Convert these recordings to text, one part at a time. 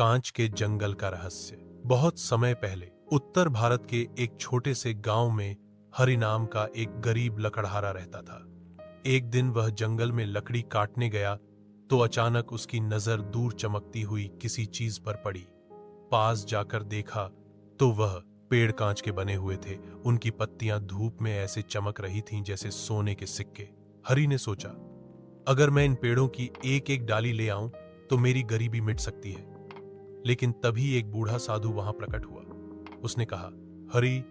कांच के जंगल का रहस्य। बहुत समय पहले उत्तर भारत के एक छोटे से गांव में हरि नाम का एक गरीब लकड़हारा रहता था। एक दिन वह जंगल में लकड़ी काटने गया तो अचानक उसकी नजर दूर चमकती हुई किसी चीज पर पड़ी। पास जाकर देखा तो वह पेड़ कांच के बने हुए थे। उनकी पत्तियां धूप में ऐसे चमक रही थीं जैसे सोने के सिक्के। हरि ने सोचा, अगर मैं इन पेड़ों की एक एक डाली ले आऊं तो मेरी गरीबी मिट सकती है। लेकिन तभी एक बूढ़ा साधु वहां प्रकट हुआ। उसने कहा, हरि,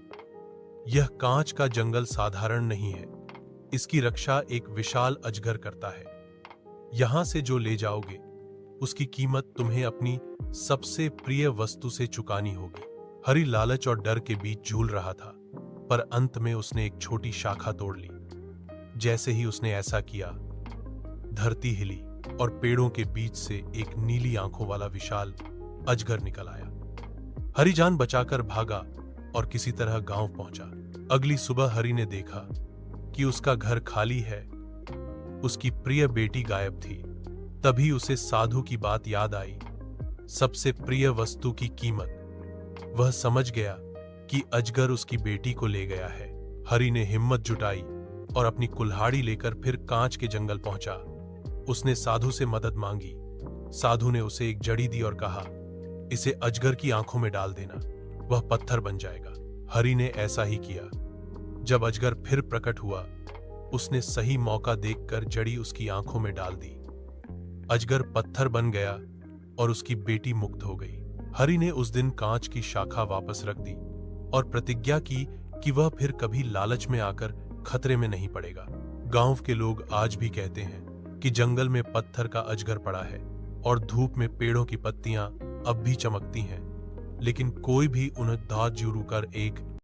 यह कांच का जंगल साधारण नहीं है। इसकी रक्षा एक विशाल अजगर करता है। यहां से जो ले जाओगे उसकी कीमत तुम्हें अपनी सबसे प्रिय वस्तु से चुकानी होगी। हरि लालच और डर के बीच झूल रहा था, पर अंत में उसने एक छोटी शाखा तोड़ ली। जैसे ही उसने ऐसा किया, धरती हिली और पेड़ों के बीच से एक नीली आंखों वाला विशाल अजगर निकल आया। हरि जान बचाकर भागा और किसी तरह गांव पहुंचा। अगली सुबह हरि ने देखा कि उसका घर खाली है। उसकी प्रिय बेटी गायब थी। तभी उसे साधु की बात याद आई, सबसे प्रिय वस्तु की कीमत। वह समझ गया कि अजगर उसकी बेटी को ले गया है। हरि ने हिम्मत जुटाई और अपनी कुल्हाड़ी लेकर फिर कांच के जंगल पहुंचा। उसने साधु से मदद मांगी। साधु ने उसे एक जड़ी दी और कहा, इसे अजगर की आंखों में डाल देना, वह पत्थर बन जाएगा। हरि ने ऐसा ही किया। जब अजगर फिर प्रकट हुआ, उसने सही मौका देखकर जड़ी उसकी आंखों में डाल दी। अजगर पत्थर बन गया और उसकी बेटी मुक्त हो गई। हरि ने उस दिन कांच की शाखा वापस रख दी और प्रतिज्ञा की कि वह फिर कभी लालच में आकर खतरे में नहीं पड़ेगा। गांव के लोग आज भी कहते हैं कि जंगल में पत्थर का अजगर पड़ा है और धूप में पेड़ों की पत्तियां अब भी चमकती हैं, लेकिन कोई भी उन्हें दाद जुरू कर एक